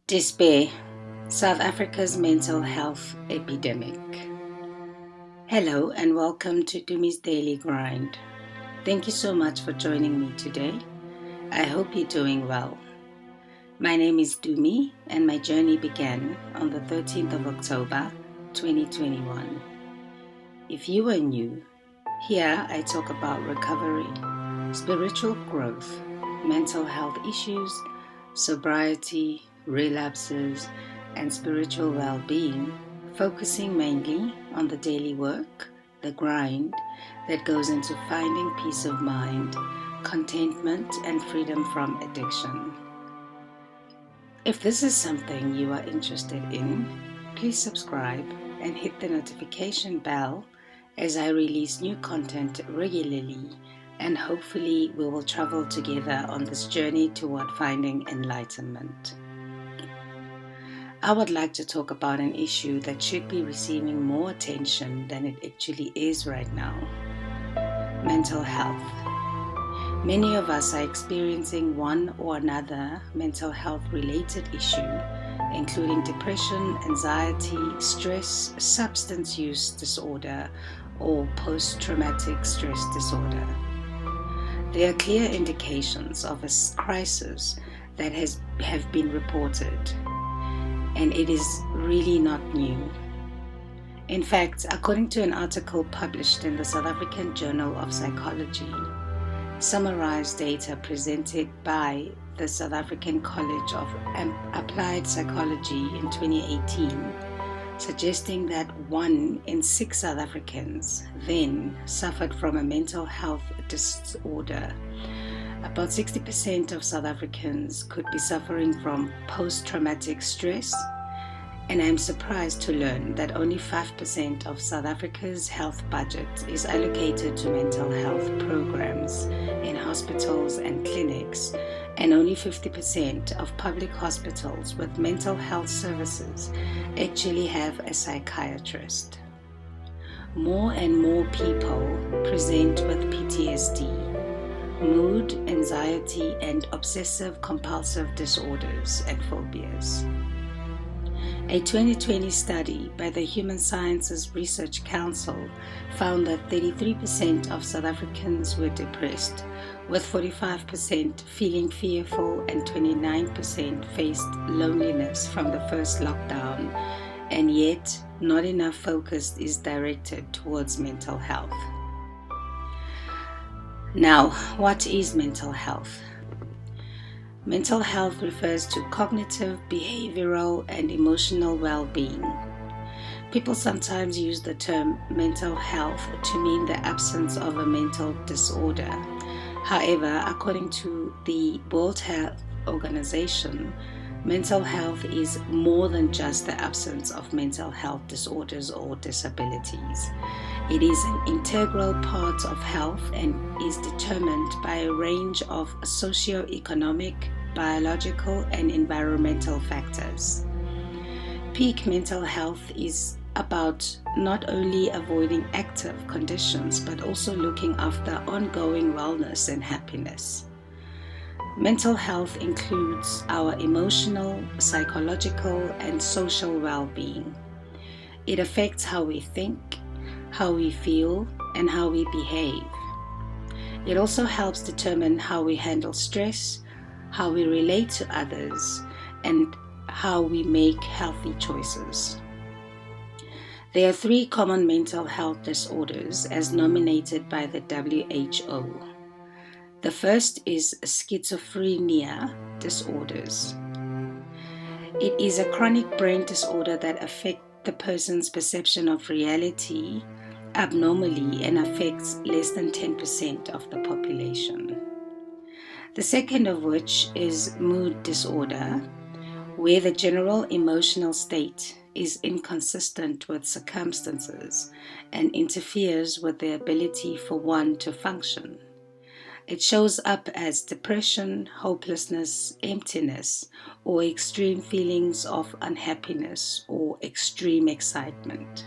Despair, South Africa's mental health epidemic. Hello and welcome to Dumi's Daily Grind. Thank you so much for joining me today. I hope you're doing well. My name is Dumi and my journey began on the 13th of October 2021. If you are new, here I talk about recovery, spiritual growth, mental health issues, sobriety, relapses, and spiritual well-being, focusing mainly on the daily work, the grind that goes into finding peace of mind, contentment, and freedom from addiction. If this is something you are interested in, please subscribe and hit the notification bell as I release new content regularly, and hopefully we will travel together on this journey toward finding enlightenment. I would like to talk about an issue that should be receiving more attention than it actually is right now. Mental health. Many of us are experiencing one or another mental health related issue, including depression, anxiety, stress, substance use disorder, or post-traumatic stress disorder. There are clear indications of a crisis that have been reported, and it is really not new. In fact, according to an article published in the South African Journal of Psychology, summarised data presented by the South African College of Applied Psychology in 2018, suggesting that 1 in 6 South Africans then suffered from a mental health disorder. About 60% of South Africans could be suffering from post-traumatic stress, and I'm surprised to learn that only 5% of South Africa's health budget is allocated to mental health programs in hospitals and clinics, and only 50% of public hospitals with mental health services actually have a psychiatrist. More and more people present with PTSD, mood, anxiety, and obsessive-compulsive disorders and phobias. A 2020 study by the Human Sciences Research Council found that 33% of South Africans were depressed, with 45% feeling fearful and 29% faced loneliness from the first lockdown, and yet not enough focus is directed towards mental health. Now, what is mental health? Mental health refers to cognitive, behavioral, and emotional well-being. People sometimes use the term mental health to mean the absence of a mental disorder. However, according to the World Health Organization, mental health is more than just the absence of mental health disorders or disabilities. It is an integral part of health and is determined by a range of socio-economic, biological, and environmental factors. Peak mental health is about not only avoiding active conditions, but also looking after ongoing wellness and happiness. Mental health includes our emotional, psychological, and social well-being. It affects how we think, how we feel, and how we behave. It also helps determine how we handle stress, how we relate to others, and how we make healthy choices. There are 3 common mental health disorders as nominated by the WHO. The first is schizophrenia disorders. It is a chronic brain disorder that affects the person's perception of reality abnormally and affects less than 10% of the population. The second of which is mood disorder, where the general emotional state is inconsistent with circumstances and interferes with the ability for one to function. It shows up as depression, hopelessness, emptiness, or extreme feelings of unhappiness or extreme excitement.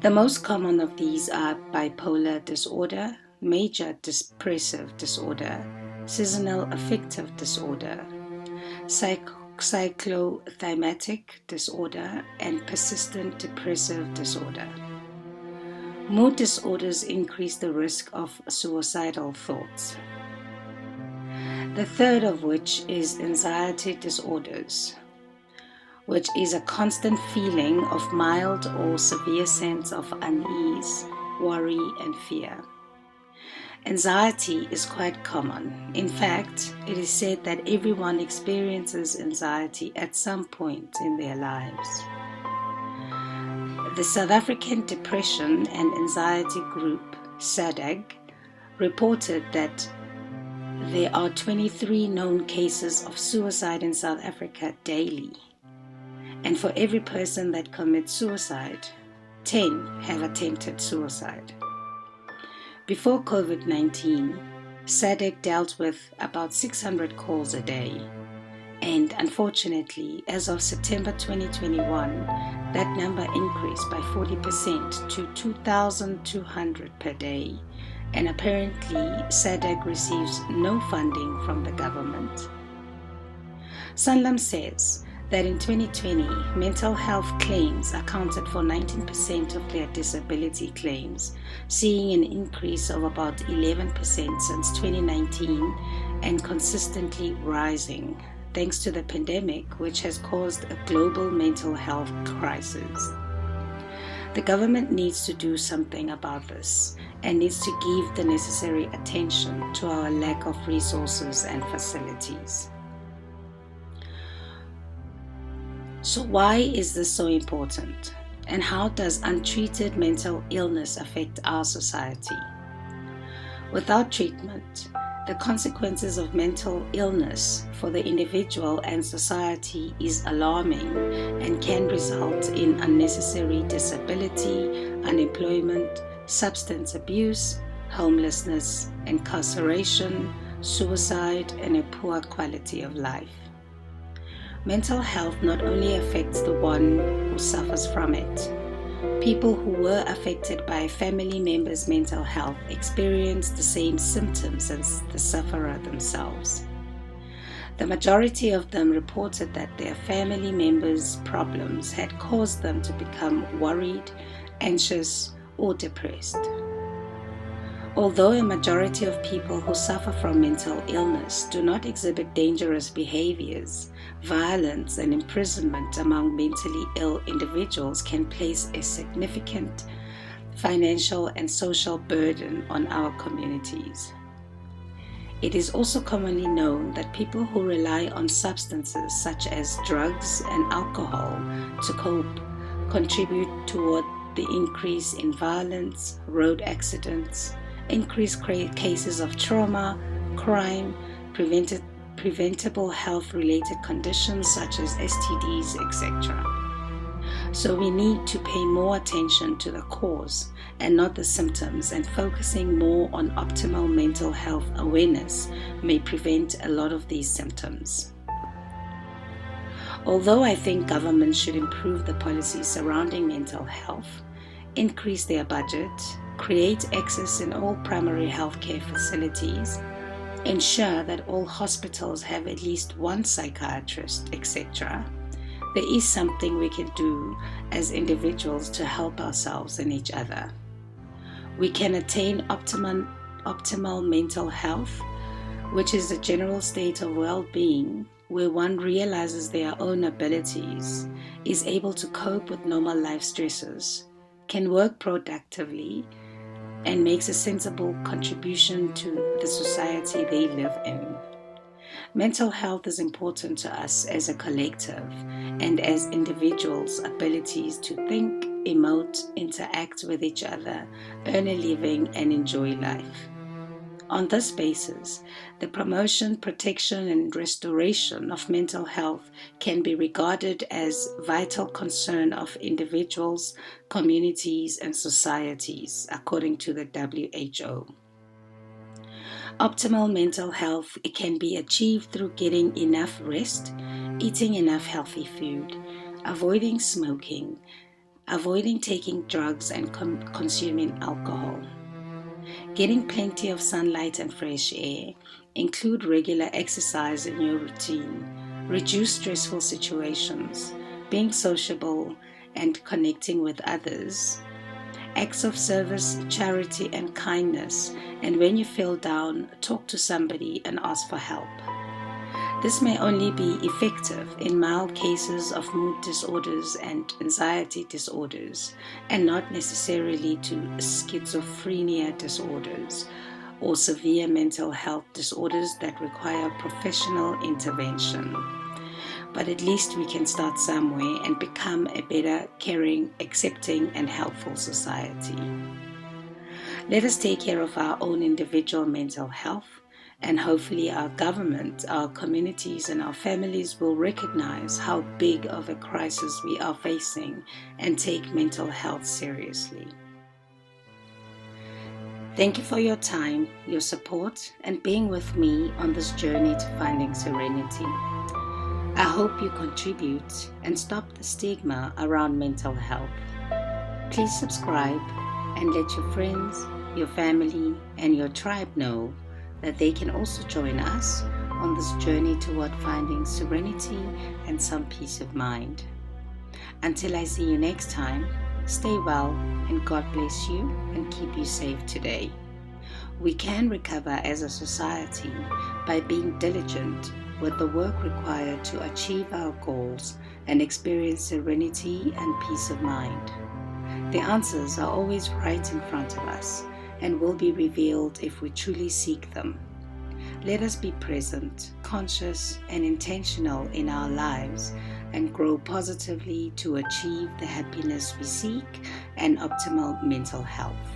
The most common of these are bipolar disorder, major depressive disorder, seasonal affective disorder, cyclothymatic disorder, and persistent depressive disorder. Mood disorders increase the risk of suicidal thoughts. The third of which is anxiety disorders, which is a constant feeling of mild or severe sense of unease, worry, and fear. Anxiety is quite common. In fact, it is said that everyone experiences anxiety at some point in their lives. The South African Depression and Anxiety Group, SADAG, reported that there are 23 known cases of suicide in South Africa daily. And for every person that commits suicide, 10 have attempted suicide. Before COVID-19, SADC dealt with about 600 calls a day. And unfortunately, as of September 2021, that number increased by 40% to 2,200 per day. And apparently, SADC receives no funding from the government. Sanlam says that in 2020, mental health claims accounted for 19% of their disability claims, seeing an increase of about 11% since 2019 and consistently rising, thanks to the pandemic, which has caused a global mental health crisis. The government needs to do something about this and needs to give the necessary attention to our lack of resources and facilities. So why is this so important? And how does untreated mental illness affect our society? Without treatment, the consequences of mental illness for the individual and society is alarming and can result in unnecessary disability, unemployment, substance abuse, homelessness, incarceration, suicide, and a poor quality of life. Mental health not only affects the one who suffers from it. People who were affected by a family member's mental health experience the same symptoms as the sufferer themselves. The majority of them reported that their family members' problems had caused them to become worried, anxious, or depressed. Although a majority of people who suffer from mental illness do not exhibit dangerous behaviors, violence and imprisonment among mentally ill individuals can place a significant financial and social burden on our communities. It is also commonly known that people who rely on substances such as drugs and alcohol to cope contribute toward the increase in violence, road accidents, increased cases of trauma, crime, preventable health-related conditions such as STDs, etc. So we need to pay more attention to the cause and not the symptoms, and focusing more on optimal mental health awareness may prevent a lot of these symptoms. Although I think governments should improve the policies surrounding mental health, increase their budget, create access in all primary healthcare facilities, ensure that all hospitals have at least one psychiatrist, etc., there is something we can do as individuals to help ourselves and each other. We can attain optimal mental health, which is a general state of well-being where one realizes their own abilities, is able to cope with normal life stresses, can work productively, and makes a sensible contribution to the society they live in. Mental health is important to us as a collective and as individuals' abilities to think, emote, interact with each other, earn a living, and enjoy life. On this basis, the promotion, protection, and restoration of mental health can be regarded as vital concern of individuals, communities, and societies, according to the WHO. Optimal mental health can be achieved through getting enough rest, eating enough healthy food, avoiding smoking, avoiding taking drugs, and consuming alcohol. Getting plenty of sunlight and fresh air. Include regular exercise in your routine. reduce stressful situations, being sociable and connecting with others, acts of service, charity, and kindness, and when you feel down, talk to somebody and ask for help. This may only be effective in mild cases of mood disorders and anxiety disorders, and not necessarily to schizophrenia disorders or severe mental health disorders that require professional intervention. But at least we can start somewhere and become a better, caring, accepting, and helpful society. Let us take care of our own individual mental health, and hopefully our government, our communities, and our families will recognize how big of a crisis we are facing and take mental health seriously. Thank you for your time, your support, and being with me on this journey to finding serenity. I hope you contribute and stop the stigma around mental health. Please subscribe and let your friends, your family, and your tribe know that they can also join us on this journey toward finding serenity and some peace of mind. Until I see you next time, stay well and God bless you and keep you safe today. We can recover as a society by being diligent with the work required to achieve our goals and experience serenity and peace of mind. The answers are always right in front of us and will be revealed if we truly seek them. Let us be present, conscious, and intentional in our lives and grow positively to achieve the happiness we seek and optimal mental health.